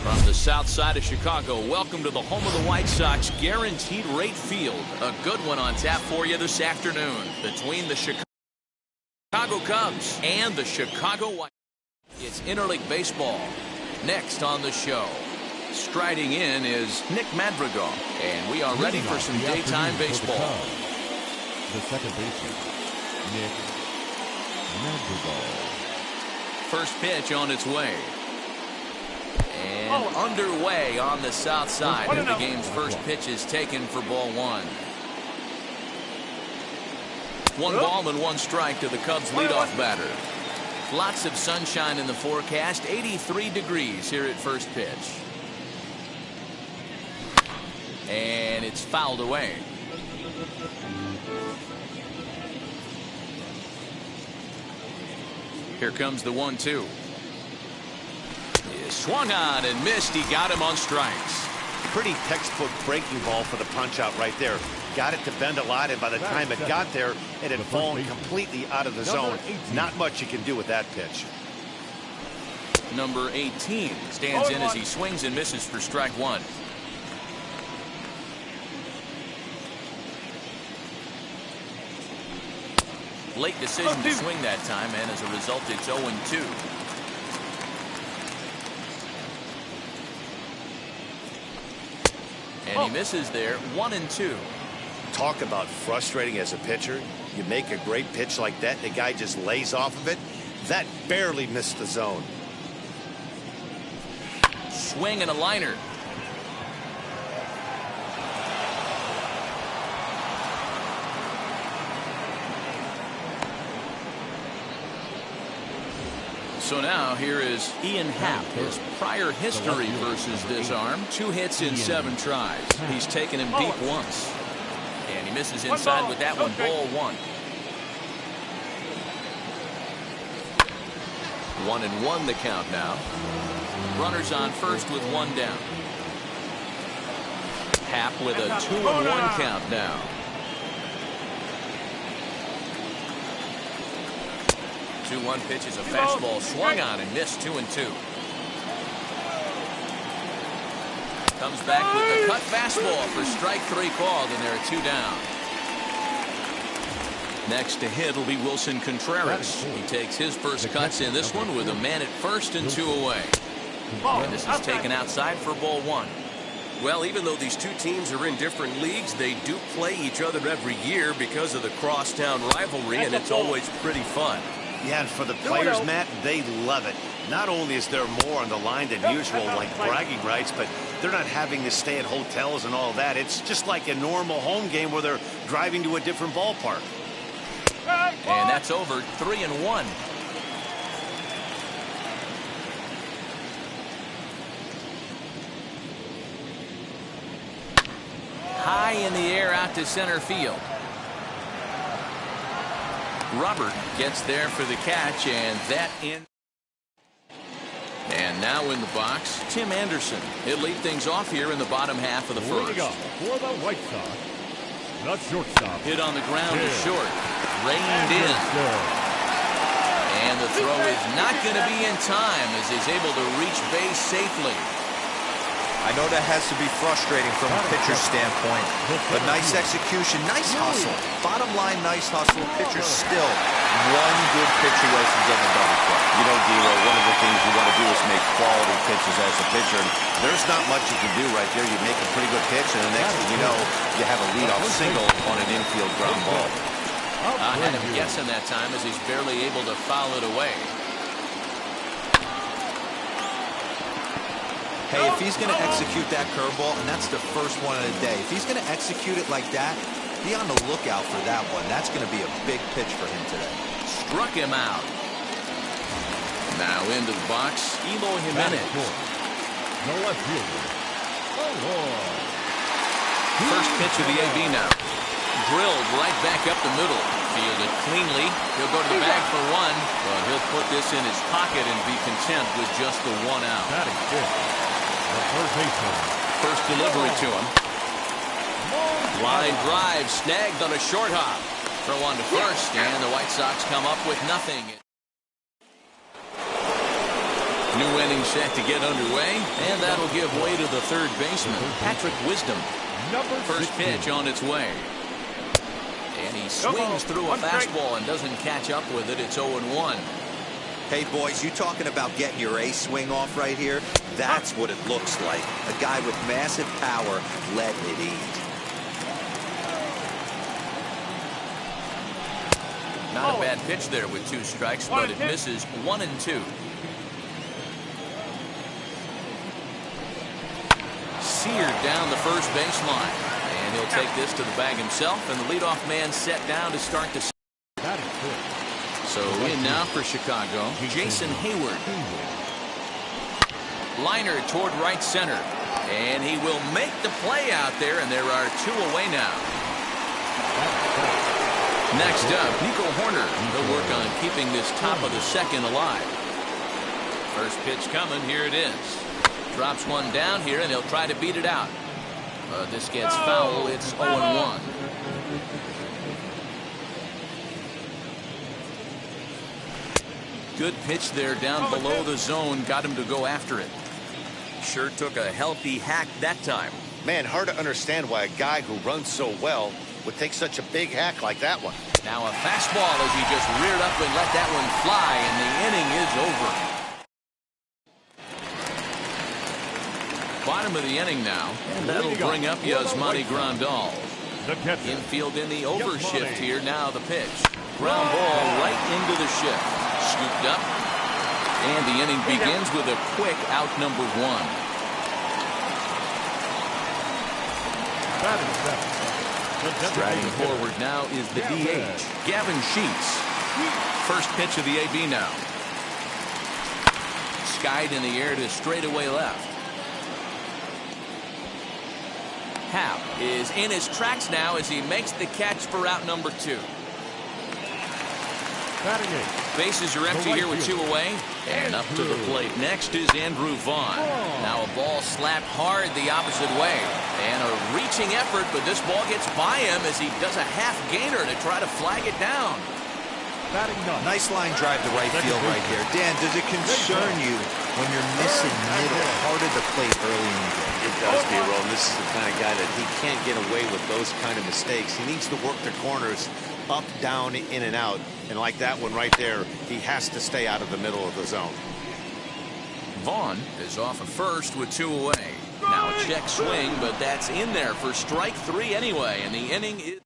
From the south side of Chicago, welcome to the home of the White Sox, Guaranteed Rate Field. A good one on tap for you this afternoon between the Chicago Cubs and the Chicago White Sox. It's interleague baseball. Next on the show, striding in is Nick Madrigal, and we are ready for some daytime baseball. The second baseman, Nick Madrigal. First pitch on its way. And underway on the south side. And the game's first pitch is taken for ball one. One ball and one strike to the Cubs leadoff batter. Lots of sunshine in the forecast. 83 degrees here at first pitch. And it's fouled away. Here comes the 1-2. Swung on and missed. He got him on strikes. Pretty textbook breaking ball for the punch out right there. Got it to bend a lot, and by the time it got there, it had fallen completely out of the zone. Not much you can do with that pitch. Number 18 stands in as he swings and misses for strike one. Late decision to swing that time, and as a result, it's 0-2. And he misses there. 1-2. Talk about frustrating as a pitcher. You make a great pitch like that, the guy just lays off of it. That barely missed the zone. Swing and a liner. So now here is Ian Happ. His prior history versus this arm. 2 hits in 7 tries. He's taken him deep once. And he misses inside with that one. Ball one. 1-1 the count now. Runners on first with 1 down. Happ with a 2-1 count now. 2-1 pitch is a fastball swung on and missed. 2-2. Comes back with the cut fastball for strike 3 called, and there are 2 down. Next to hit will be Wilson Contreras. He takes his first cuts in this one with a man at first and 2 away. And this is taken outside for ball 1. Well, even though these two teams are in different leagues, they do play each other every year because of the crosstown rivalry, and it's always pretty fun. Yeah, and for the players, Matt, they love it. Not only is there more on the line than usual, like bragging rights, but they're not having to stay at hotels and all that. It's just like a normal home game where they're driving to a different ballpark. that's over 3-1. High in the air out to center field. Robert gets there for the catch, and that in. And now in the box, Tim Anderson. He'll lead things off here in the bottom half of the first. For the White Sox, the shortstop. Hit on the ground to short. Reined in. And the throw is not going to be in time as he's able to reach base safely. I know that has to be frustrating from a pitcher's standpoint, but nice execution, nice hustle. Bottom line, nice hustle. Pitcher's still one good pitch away from getting a double play. You know, D'Lo, one of the things you want to do is make quality pitches as a pitcher. And there's not much you can do right there. You make a pretty good pitch, and the next thing you know, you have a leadoff single on an infield ground ball. I had him guessing that time as he's barely able to foul it away. Hey, if he's going to execute that curveball, and that's the first one of the day, if he's going to execute it like that, be on the lookout for that one. That's going to be a big pitch for him today. Struck him out. Now into the box, Eloy Jimenez. The left fielder. First pitch of the AB now. Drilled right back up the middle. Fielded cleanly. He'll go to the bag for one, but he'll put this in his pocket and be content with just the one out. Batting fifth. First delivery to him. Line drive snagged on a short hop. Throw on to first, and the White Sox come up with nothing. New inning set to get underway, and that'll give way to the third baseman, Patrick Wisdom. First pitch on its way. And he swings through a fastball and doesn't catch up with it. It's 0-1. Hey, boys, you talking about getting your ace swing off right here? That's what it looks like. A guy with massive power letting it eat. Not a bad pitch there with 2 strikes, but it misses 1 and 2. Seared down the first baseline. And he'll take this to the bag himself, and the leadoff man set down to start the season. So in now for Chicago, Jason Hayward. Liner toward right center. And he will make the play out there, and there are 2 away now. Next up, Nico Horner. He'll work on keeping this top of the second alive. First pitch coming. Here it is. Drops one down here, and he'll try to beat it out. But this gets foul. It's 0-1. Good pitch there down below the zone. Got him to go after it. Sure took a healthy hack that time. Man, hard to understand why a guy who runs so well would take such a big hack like that one. Now a fastball as he just reared up and let that one fly, and the inning is over. Bottom of the inning now, and that'll bring up Yasmani Grandal. Infield in the overshift here. Now the pitch. Ground ball right into the shift. Scooped up. And the inning begins with a quick out number 1. Striding forward now is the DH, Gavin Sheets. First pitch of the AB now. Skied in the air to straightaway left. Hap is in his tracks now as he makes the catch for out number 2. Bases are empty here with 2 away. And up to the plate next is Andrew Vaughn. Now a ball slapped hard the opposite way. And a reaching effort, but this ball gets by him as he does a half gainer to try to flag it down. Nice line drive to right field right there. Dan, does it concern you when you're missing middle, hard at the plate early in the game? It does, D-Roll. This is the kind of guy that he can't get away with those kind of mistakes. He needs to work the corners up, down, in, and out. And like that one right there, he has to stay out of the middle of the zone. Vaughn is off of first with 2 away. Now a check swing, but that's in there for strike 3 anyway. And the inning is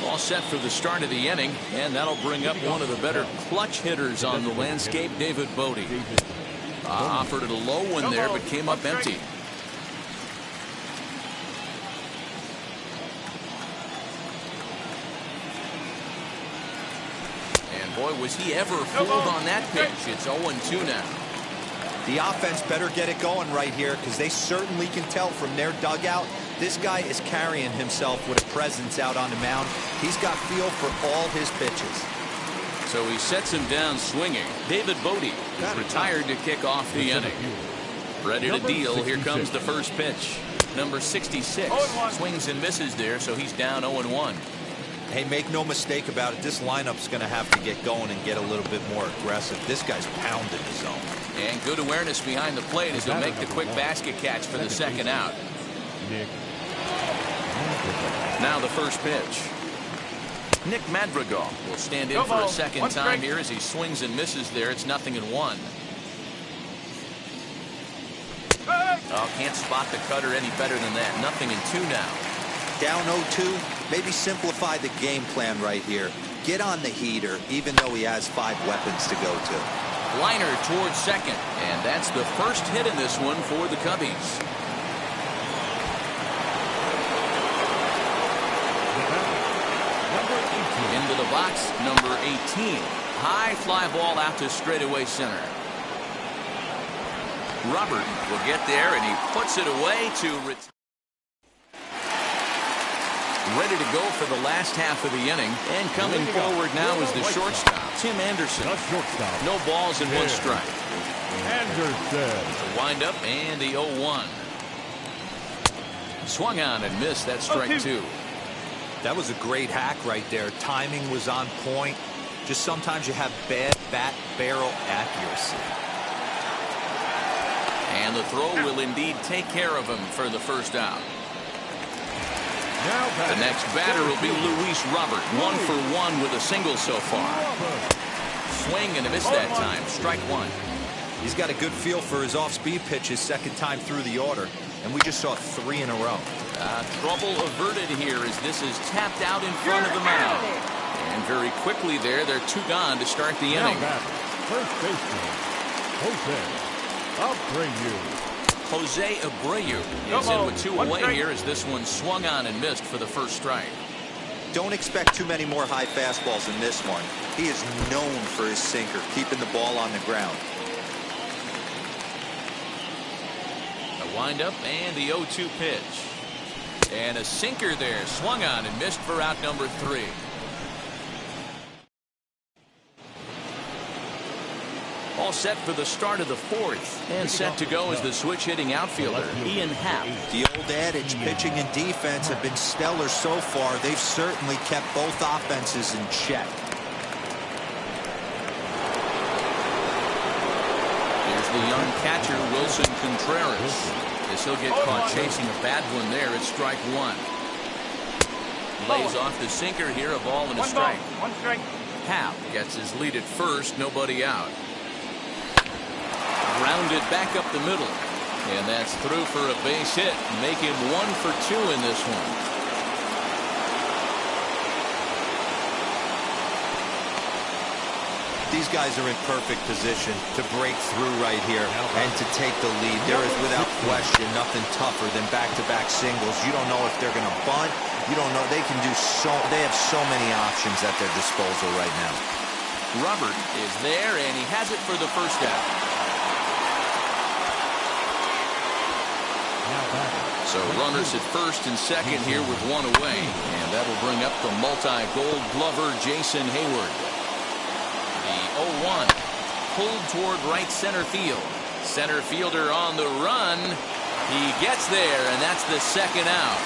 all set for the start of the inning, and that'll bring up one of the better clutch hitters on the landscape, David Bodie. Offered it a low one there, but came up empty. Boy, was he ever fooled on that pitch. It's 0-2 now. The offense better get it going right here because they certainly can tell from their dugout. This guy is carrying himself with a presence out on the mound. He's got feel for all his pitches. So he sets him down swinging. David Bodie is retired to kick off the inning. Ready to deal. Here comes the first pitch. Number 66 swings and misses there, so he's down 0-1. Hey, make no mistake about it. This lineup's going to have to get going and get a little bit more aggressive. This guy's pounding the zone. And good awareness behind the plate as he'll make the quick basket catch for the second out. Now the first pitch. Nick Madrigal will stand in for a second time here as he swings and misses there. It's 0-1. Oh, can't spot the cutter any better than that. 0-2 now. Down 0-2. Maybe simplify the game plan right here. Get on the heater, even though he has 5 weapons to go to. Liner towards second, and that's the first hit in this one for the Cubbies. Into the box, number 18. High fly ball out to straightaway center. Robert will get there, and he puts it away to retire. Ready to go for the last half of the inning, and coming forward now is the shortstop, Tim Anderson. No balls and 1 strike. Anderson. Wind up and the 0-1. Swung on and missed. That strike 2. That was a great hack right there. Timing was on point. Just sometimes you have bad bat barrel accuracy. And the throw will indeed take care of him for the first out. The next batter will be Luis Robert. 1 for 1 with a single so far. Swing and a miss that time. Strike 1. He's got a good feel for his off-speed pitches second time through the order. And we just saw 3 in a row. Trouble averted here as this is tapped out in front of the mound. And very quickly there, they're 2 gone to start the inning. First baseman, Jose Abreu is in with 2 away here as this one swung on and missed for the first strike. Don't expect too many more high fastballs in this one. He is known for his sinker, keeping the ball on the ground. A windup and the 0-2 pitch. And a sinker there, swung on and missed for out number 3. All set for the start of the 4th, and set to go as the switch-hitting outfielder, Ian Happ. The old adage, pitching and defense have been stellar so far. They've certainly kept both offenses in check. Here's the young catcher, Wilson Contreras. As he'll get caught chasing a bad one there at strike 1. Lays off the sinker here, a ball and a strike. Happ gets his lead at first, nobody out. Grounded back up the middle, and that's through for a base hit. Make him 1 for 2 in this one. These guys are in perfect position to break through right here and to take the lead. There is without question nothing tougher than back-to-back singles. You don't know if they're going to bunt. You don't know. They have so many options at their disposal right now. Robert is there, and he has it for the first out. So runners at first and second here with 1 away, and that'll bring up the multi-gold glover Jason Hayward. The 0-1 pulled toward right center field. Center fielder on the run. He gets there, and that's the second out.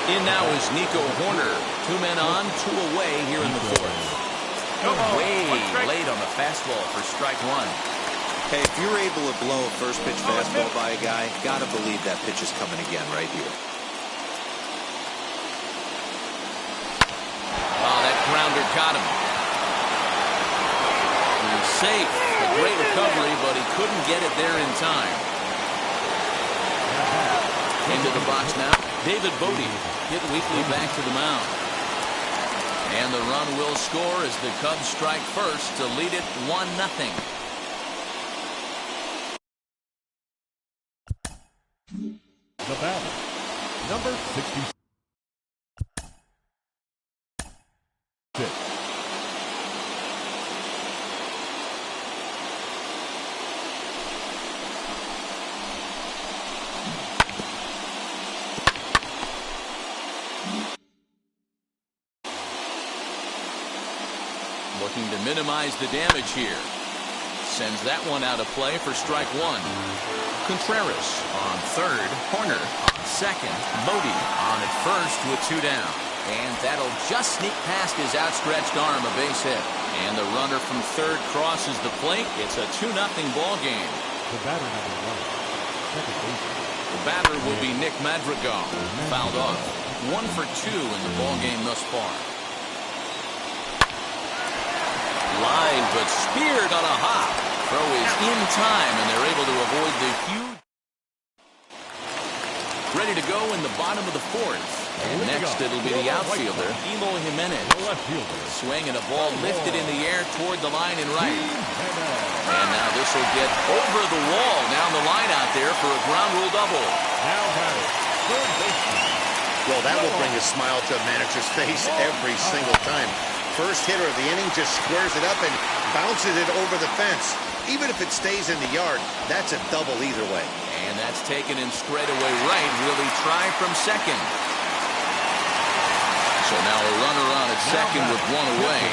In now is Nico Horner. 2 men on, 2 away here in the 4th. Way late on the fastball for strike 1. Hey, if you're able to blow a first pitch fastball by a guy, gotta believe that pitch is coming again right here. Oh, that grounder got him. He's safe. A great recovery, but he couldn't get it there in time. Into the box now. David Bodie hit weakly back to the mound. And the run will score as the Cubs strike first to lead it 1-0. The batter, number 60. looking to minimize the damage here. Sends that one out of play for strike one. Contreras on third. Horner on second. Bodie on at first with two down. And that'll just sneak past his outstretched arm, a base hit. And the runner from third crosses the plate. It's a 2-0 ball game. The batter number 1, second baseman. The batter will be Nick Madrigal. Fouled off. 1 for 2 in the ball game thus far. Line, but speared on a hop. Throw is in time, and they're able to avoid the huge. Ready to go in the bottom of the fourth. And next it'll be the outfielder, Emo Jimenez. Swing and a ball lifted in the air toward the line in right. And now this will get over the wall down the line out there for a ground rule double. Now batting, third baseman. Well, that will bring a smile to a manager's face every single time. First hitter of the inning just squares it up and bounces it over the fence. Even if it stays in the yard, that's a double either way. And that's taken in straightaway right. Will he try from second? So now a runner on at second with one away.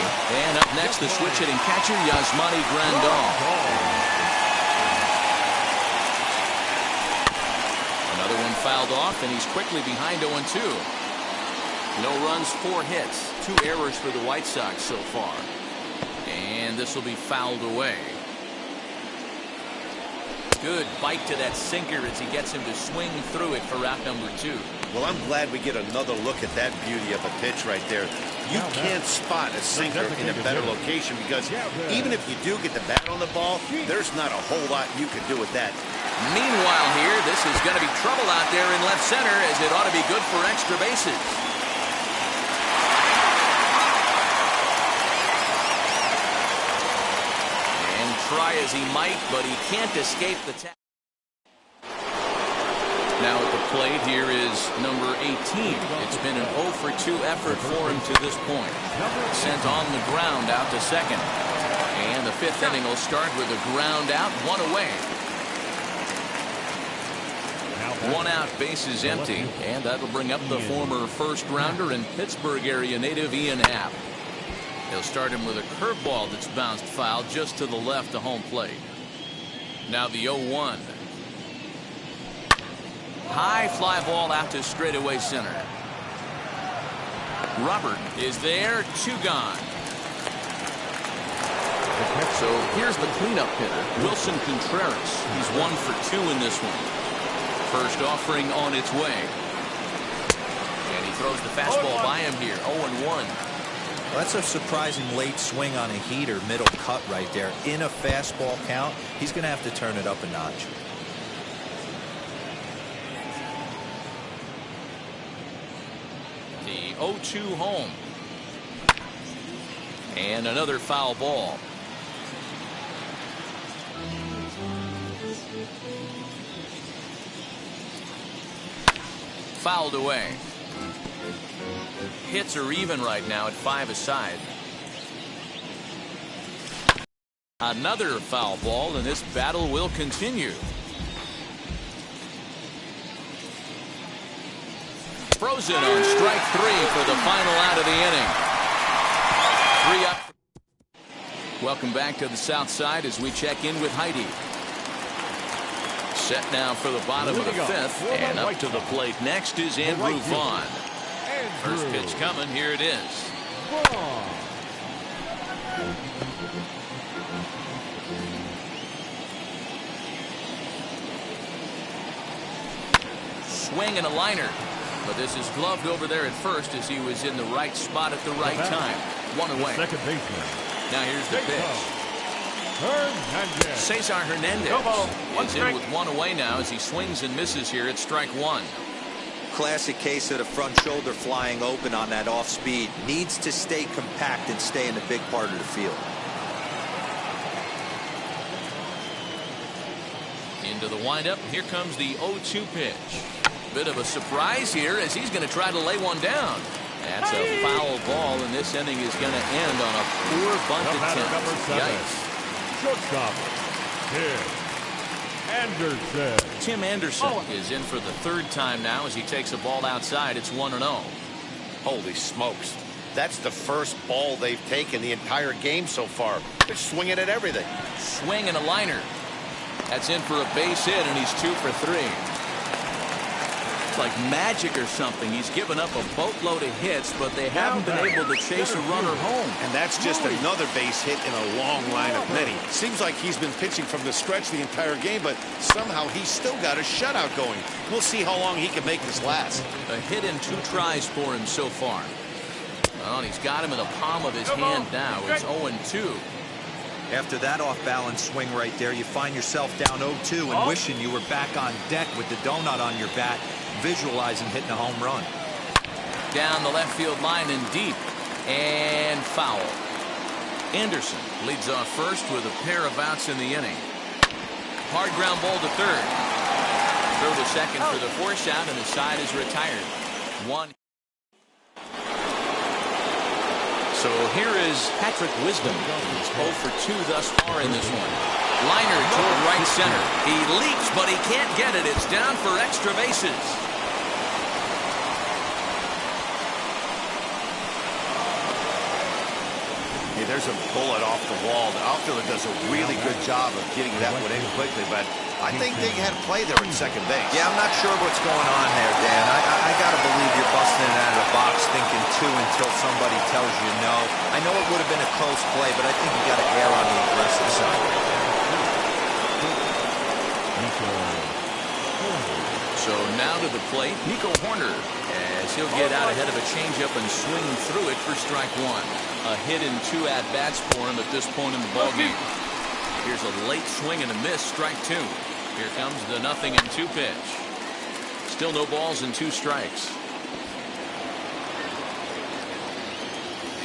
And up next, the switch hitting catcher, Yasmani Grandal. Another one fouled off, and he's quickly behind 0-2. No runs, 4 hits, 2 errors for the White Sox so far. And this will be fouled away. Good bite to that sinker as he gets him to swing through it for out number 2. Well, I'm glad we get another look at that beauty of a pitch right there. You can't spot a sinker in a better location because even if you do get the bat on the ball, there's not a whole lot you can do with that. Meanwhile here, this is going to be trouble out there in left center as it ought to be good for extra bases. Try as he might, but he can't escape the tap. Now at the plate here is number 18. It's been an 0 for 2 effort for him to this point. Sent on the ground out to second. And the 5th inning will start with a ground out, 1 away. 1 out, bases empty, and that'll bring up the former first rounder and Pittsburgh area native Ian Happ. He'll start him with a curveball that's bounced foul just to the left of home plate. Now the 0-1. High fly ball out to straightaway center. Robert is there, 2 gone. So here's the cleanup hitter, Wilson Contreras. He's 1 for 2 in this one. First offering on its way. And he throws the fastball by him here, 0-1. Well, that's a surprising late swing on a heater, middle cut right there. In a fastball count, he's going to have to turn it up a notch. The 0-2 home. And another foul ball. Fouled away. Hits are even right now at 5 aside. Another foul ball, and this battle will continue. Frozen on strike 3 for the final out of the inning. 3 up. Welcome back to the south side as we check in with Heidi. Set now for the bottom of the 5th, and up to the plate next is Andrew Vaughn. First pitch coming. Here it is. Swing and a liner. But this is gloved over there at first as he was in the right spot at the right time. 1 away. Second baseman. Now here's the pitch. Cesar Hernandez is in with 1 away now as he swings and misses here at strike 1. Classic case of the front shoulder flying open on that off speed. Needs to stay compact and stay in the big part of the field. Into the windup. Here comes the 0-2 pitch. Bit of a surprise here as he's going to try to lay one down. That's a foul ball, and this inning is going to end on a poor bunt attempt. Yikes. Shortstop, Tim Anderson is in for the 3rd time now as he takes a ball outside. It's 1-0. Holy smokes. That's the first ball they've taken the entire game so far. They're swinging at everything. Swing and a liner. That's in for a base hit, and he's 2 for 3. It's like magic or something. He's given up a boatload of hits, but they haven't been able to chase a runner home. And that's just another base hit in a long line of many. Seems like he's been pitching from the stretch the entire game, but somehow he's still got a shutout going. We'll see how long he can make this last. A hit in 2 tries for him so far. Well, he's got him in the palm of his hand now. It's 0-2. After that off-balance swing right there, you find yourself down 0-2 and wishing you were back on deck with the donut on your bat, visualizing hitting a home run. Down the left field line and deep. And foul. Anderson leads off first with a pair of outs in the inning. Hard ground ball to third. Throw to second for the force out, and the side is retired. 1. So here is Patrick Wisdom. He's 0 for 2 thus far in this one. Liner toward right center. He leaps, but he can't get it. It's down for extra bases. Hey, there's a bullet off the wall. The outfielder does a really good job of getting that one in quickly, but I think they had a play there at second base. Yeah, I'm not sure what's going on there, Dan. I got to believe you're busting it out of the box thinking 2 until somebody tells you no. I know it would have been a close play, but I think you got to err on the aggressive side. So now to the plate, Nico Horner, as he'll get out ahead of a changeup and swing through it for strike 1. A hit in 2 at-bats for him at this point in the ballgame. Here's a late swing and a miss, strike 2. Here comes the 0-2 pitch. Still no balls and 2 strikes.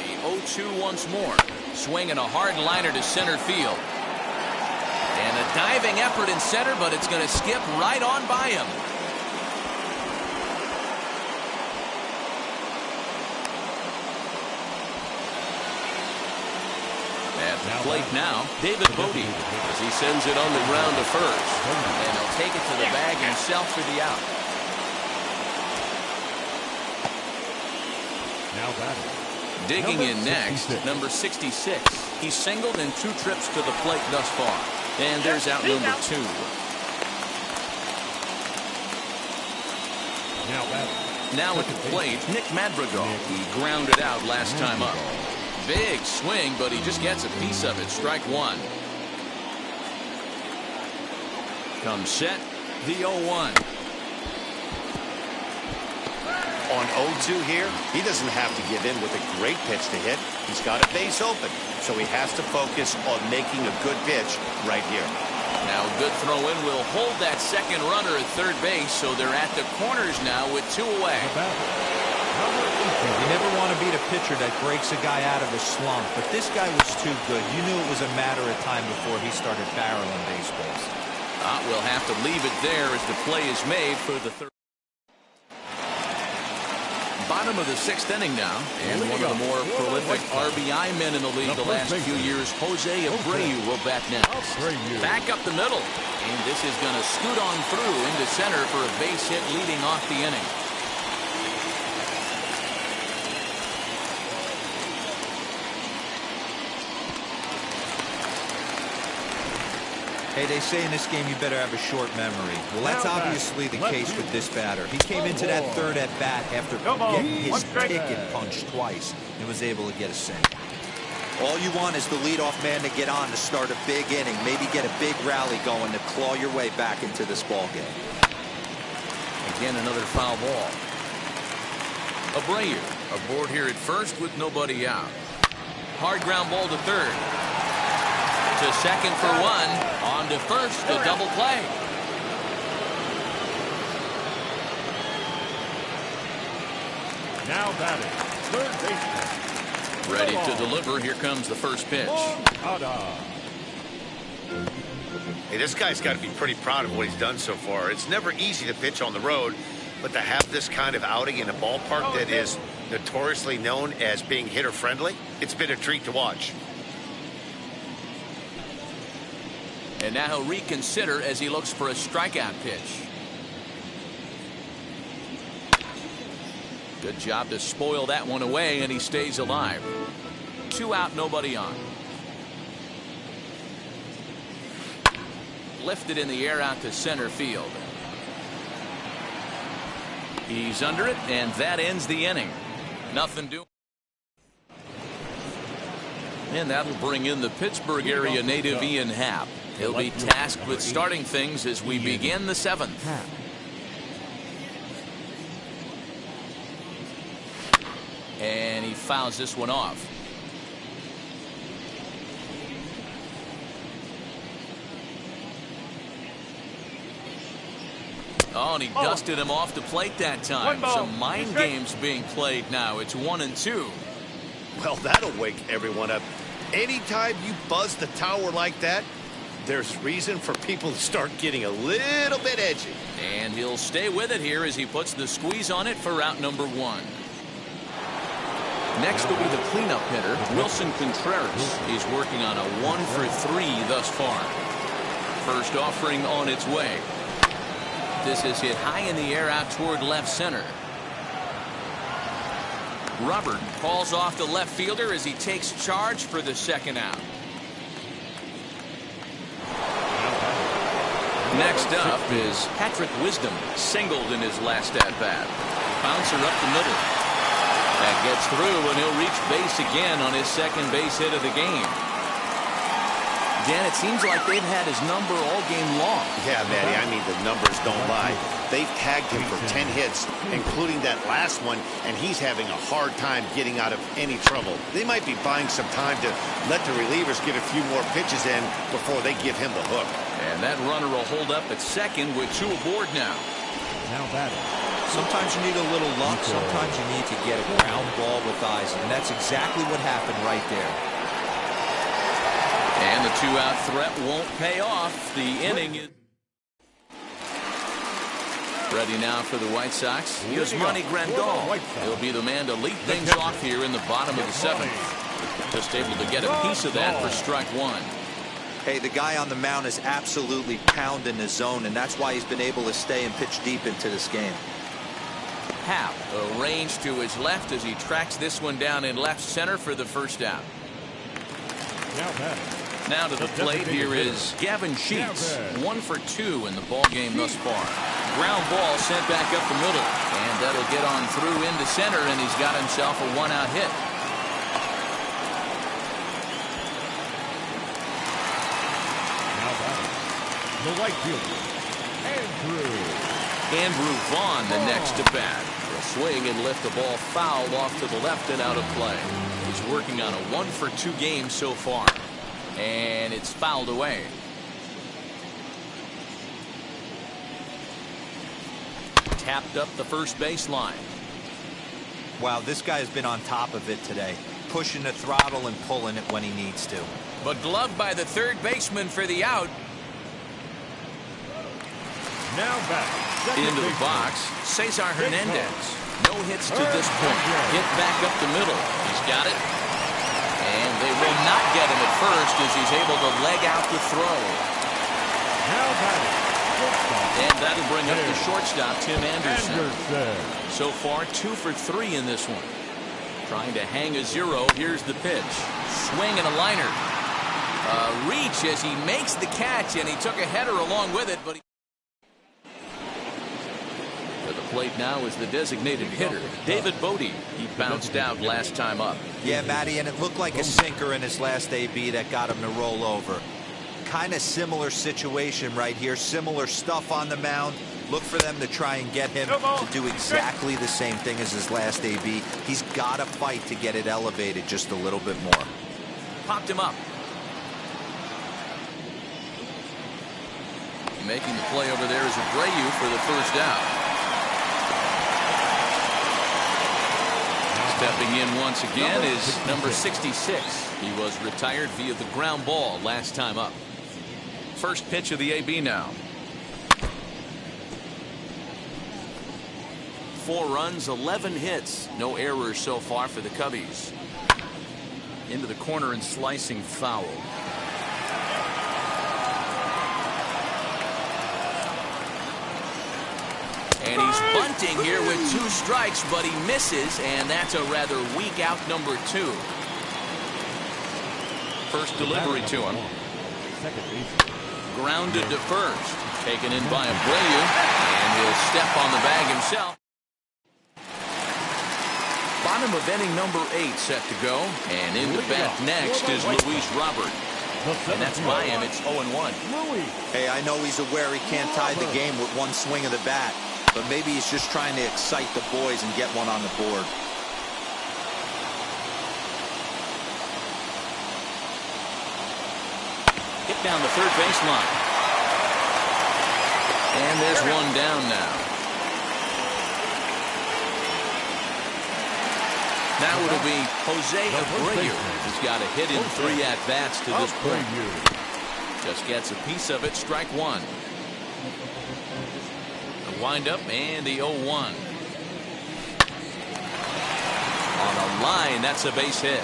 The 0-2 once more. Swing and a hard liner to center field. And a diving effort in center, but it's going to skip right on by him. At the plate now, David Bodie, as he sends it on the ground to first. And he'll take it to the bag himself for the out. Now batting. Digging in next, number 66. He's singled in 2 trips to the plate thus far. And there's out number 2. Now at the plate, Nick Madrigal. He grounded out last time up. Big swing, but he just gets a piece of it. Strike 1. Comes set, the 0-1. On 0-2 here, he doesn't have to give in with a great pitch to hit. He's got a base open, so he has to focus on making a good pitch right here. Now a good throw in will hold that second runner at third base, so they're at the corners now with 2 away. You never want to beat a pitcher that breaks a guy out of a slump, but this guy was too good. You knew it was a matter of time before he started barreling baseballs. We'll have to leave it there as the play is made for the third. Bottom of the 6th inning now, and one of the more prolific RBI men in the league the last few years, Jose Abreu will bat next. Back up the middle, and this is going to scoot on through into center for a base hit leading off the inning. Hey, they say in this game you better have a short memory. Well, that's obviously the case with this batter. He came into that third at bat after getting his ticket punched twice and was able to get a single. All you want is the leadoff man to get on to start a big inning, maybe get a big rally going to claw your way back into this ball game. Again, another foul ball. Abreu aboard here at first with nobody out. Hard ground ball to third. To second for 1. On to first, a double play. Now batting, third baseman. Ready to deliver. Here comes the first pitch. Hey, this guy's got to be pretty proud of what he's done so far. It's never easy to pitch on the road, but to have this kind of outing in a ballpark that is notoriously known as being hitter-friendly, it's been a treat to watch. And now he'll reconsider as he looks for a strikeout pitch. Good job to spoil that one away, and he stays alive. 2 out, nobody on. Lifted in the air out to center field. He's under it, and that ends the inning. Nothing doing. And that'll bring in the Pittsburgh area native Ian Happ. He'll be tasked with starting things as we begin the 7th. And he fouls this one off. Oh, and he dusted him off the plate that time. Some mind games being played now. It's 1-2. Well, that'll wake everyone up. Anytime you buzz the tower like that, there's reason for people to start getting a little bit edgy. And he'll stay with it here as he puts the squeeze on it for out number 1. Next will be the cleanup hitter, Wilson Contreras. He's working on a 1-for-3 thus far. First offering on its way. This is hit high in the air out toward left center. Robert calls off the left fielder as he takes charge for the 2nd out. Next up is Patrick Wisdom, singled in his last at-bat. Bouncer up the middle. That gets through, and he'll reach base again on his 2nd base hit of the game. Dan, it seems like they've had his number all game long. Yeah, Matty, I mean, the numbers don't lie. They've tagged him for 10 hits, including that last one, and he's having a hard time getting out of any trouble. They might be buying some time to let the relievers get a few more pitches in before they give him the hook. And that runner will hold up at 2nd with 2 aboard now. Now batting. Sometimes you need a little luck. Sometimes you need to get a ground ball with eyes. And that's exactly what happened right there. And the 2-out threat won't pay off. The inning is ready now for the White Sox. Here's Monty Grandal. He'll be the man to lead things off here in the bottom of the 7th. Just able to get a piece of that for strike 1. Hey, the guy on the mound is absolutely pounding his zone, and that's why he's been able to stay and pitch deep into this game. Happ arranged to his left as he tracks this one down in left center for the 1st out. Now to the plate here is Gavin Sheets. 1 for 2 in the ball game thus far. Ground ball sent back up the middle, and that'll get on through into center, and he's got himself a 1-out hit. The right fielder, Andrew Vaughn, the next to bat. A swing and lift the ball foul off to the left and out of play. He's working on a 1 for 2 game so far. And it's fouled away. Tapped up the first baseline. Wow, this guy's been on top of it today. Pushing the throttle and pulling it when he needs to. But gloved by the 3rd baseman for the out. now back. Into the box, Cesar Hernandez. No hits to this point. Hit back up the middle. He's got it. And they will not get him at first as he's able to leg out the throw. And that'll bring up the shortstop, Tim Anderson. So far, 2 for 3 in this one. Trying to hang a 0. Here's the pitch. Swing and a liner. Reach as he makes the catch, and he took a header along with it, but to the plate now is the designated hitter, David Bodie. He bounced out last time up. Yeah, Matty, and it looked like a sinker in his last AB that got him to roll over. Kind of similar situation right here. Similar stuff on the mound. Look for them to try and get him to do exactly the same thing as his last AB. He's got to fight to get it elevated just a little bit more. Popped him up. Making the play over there is Abreu for the first out. Stepping in once again is number 66. He was retired via the ground ball last time up. First pitch of the AB now. 4 runs, 11 hits. No errors so far for the Cubbies. Into the corner and slicing foul. And he's bunted attempting here with 2 strikes, but he misses, and that's a rather weak out number 2. First delivery to him. Second base. Grounded to first. Taken in by Abreu, and he'll step on the bag himself. Bottom of inning number 8 set to go, and in to bat next is Luis Robert. And that's by him. It's 0-1. Hey, I know he's aware he can't tie the game with one swing of the bat, but maybe he's just trying to excite the boys and get one on the board. Hit down the third baseline. And there's one down now. Now it'll be Jose Abreu. He's got a hit in 3 at-bats to this point. Just gets a piece of it, strike 1. The windup and the 0-1. On a line, that's a base hit.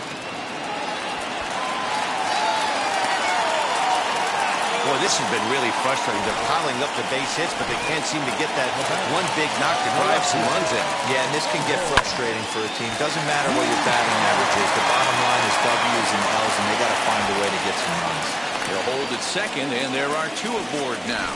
Boy, this has been really frustrating. They're piling up the base hits, but they can't seem to get that one big knock to drive some runs in. Yeah, and this can get frustrating for a team. Doesn't matter what your batting average is. The bottom line is W's and L's, and they got to find a way to get some runs. They'll hold at second, and there are 2 aboard now.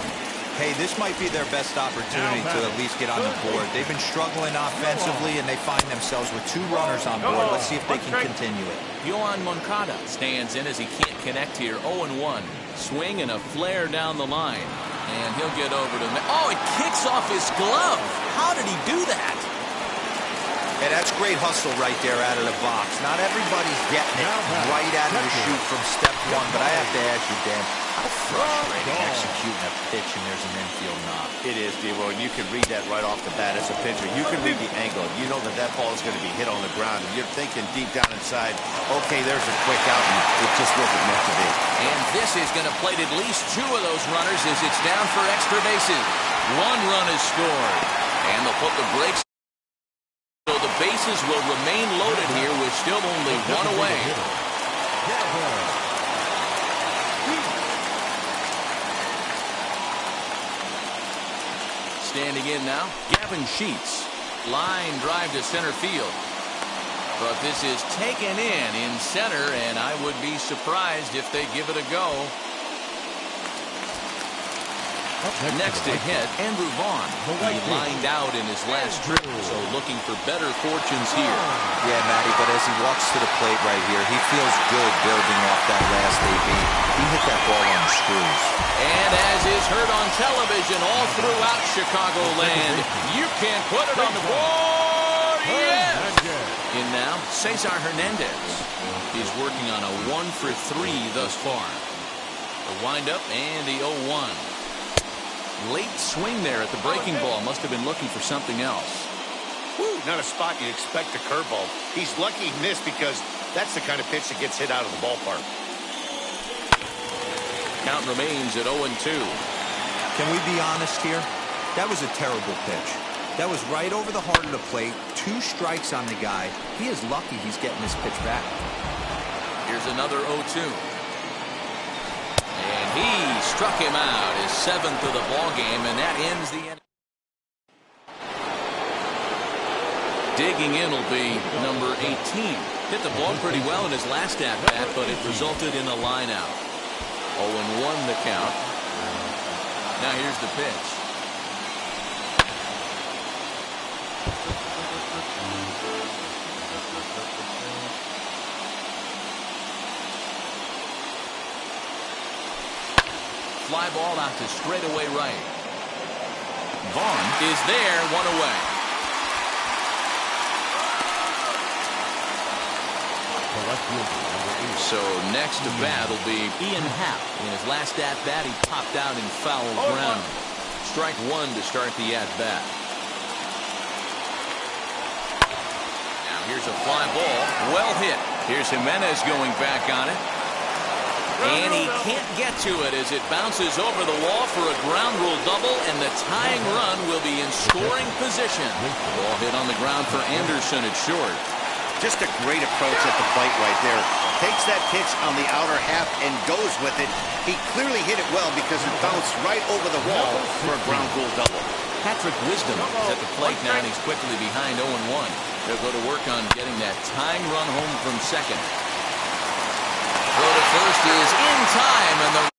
Hey, this might be their best opportunity to at least get on the board. They've been struggling offensively, and they find themselves with 2 runners on board. Let's see if they can continue it. Yohan Moncada stands in as he can't connect here. 0-1. Swing and a flare down the line. And he'll get over to... Oh, it kicks off his glove. How did he do that? Hey, that's great hustle right there out of the box. Not everybody's getting it right out of the chute from step 1, but I have to ask you, Dan, how frustrating executing a pitch and there's an infield knock. It is, D-Roy, and you can read that right off the bat as a pitcher. You can read the angle. You know that that ball is going to be hit on the ground, and you're thinking deep down inside, okay, there's a quick out, and it just wasn't meant to be. And this is going to plate at least 2 of those runners as it's down for extra bases. 1 run is scored, and they'll put the brakes. So the bases will remain loaded here with still only 1 away. Standing in now, Gavin Sheets. Line drive to center field. But this is taken in center, and I would be surprised if they give it a go. Next to hit, Andrew Vaughn. He lined out in his last trip, so looking for better fortunes here. Yeah, Matty, but as he walks to the plate right here, he feels good building off that last AB. He hit that ball on the screws. And as is heard on television all throughout Chicagoland, you can put it on the board. Yes! In now, Cesar Hernandez. He's working on a 1-for-3 thus far. The windup and the 0-1. Late swing there at the breaking ball. Must have been looking for something else. Woo, not a spot you'd expect a curveball. He's lucky he missed because that's the kind of pitch that gets hit out of the ballpark. Count remains at 0-2. Can we be honest here? That was a terrible pitch. That was right over the heart of the plate. 2 strikes on the guy. He is lucky he's getting this pitch back. Here's another 0-2. And he struck him out, his 7th of the ball game, and that ends the inning. Digging in will be number 18. Hit the ball pretty well in his last at-bat, but it resulted in a line out. 0-1 the count. Now here's the pitch. Fly ball out to straightaway right. Vaughn is there, 1 away. So next to bat will be Ian Happ. In his last at-bat, he popped out in foul ground. Strike 1 to start the at-bat. Now here's a fly ball. Well hit. Here's Jimenez going back on it. And he can't get to it as it bounces over the wall for a ground rule double, and the tying run will be in scoring position. Ball hit on the ground for Anderson at short. Just a great approach at the plate right there. Takes that pitch on the outer half and goes with it. He clearly hit it well because it bounced right over the wall for a ground rule double. Patrick Wisdom is at the plate now, and he's quickly behind 0-1. They'll go to work on getting that tying run home from second. Throw to first is in time, and the